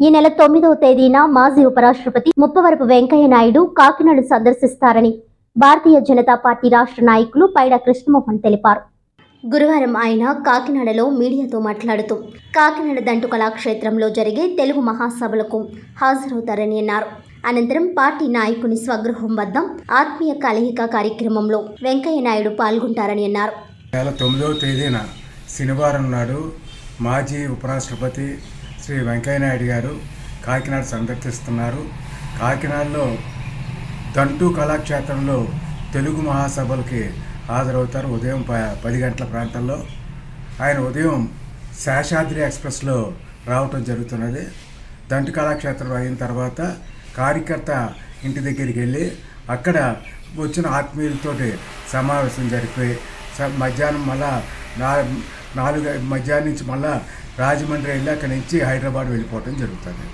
ఈ నెల 9వ తేదీన మాజీ ఉపరాష్ట్రపతి ముప్పవరపు వెంకయ్య నాయుడు కాకినాడ సందర్శిస్తారని భారతీయ జనతా పార్టీ రాష్ట్ర నాయకులు పైడా కృష్ణమోహన్ తెలిపారు. గురువారం ఆయన కాకినాడలో మీడియాతో మాట్లాడుతూ కాకినాడ దంటు కళాక్షేత్రంలో జరిగే తెలుగు మహాసభలకు హాజరవుతారని అన్నారు. అనంతరం పార్టీ నాయకుని స్వగృహం వద్ద ఆత్మీయ కలయిక కార్యక్రమంలో వెంకయ్య నాయుడు పాల్గొంటారని అన్నారు. 9వ తేదీన శనివారం నాడు మాజీ ఉపరాష్ట్రపతి శ్రీ వెంకయ్య నాయుడు గారు కాకినాడ సందర్శిస్తున్నారు. కాకినాడలో దంటు కళాక్షేత్రంలో తెలుగు మహాసభలకి హాజరవుతారు. ఉదయం 10 గంటల ప్రాంతంలో ఆయన ఉదయం శేషాద్రి ఎక్స్ప్రెస్లో రావటం జరుగుతున్నది. దంటు కళాక్షేత్రం అయిన తర్వాత కార్యకర్త ఇంటి దగ్గరికి వెళ్ళి అక్కడ వచ్చిన ఆత్మీయులతోటి సమావేశం జరిపి మధ్యాహ్నం మళ్ళా 4 మధ్యాహ్నం నుంచి మళ్ళా రాజమండ్రి వెళ్ళి అక్కడి నుంచి హైదరాబాద్ వెళ్ళిపోవటం జరుగుతుంది.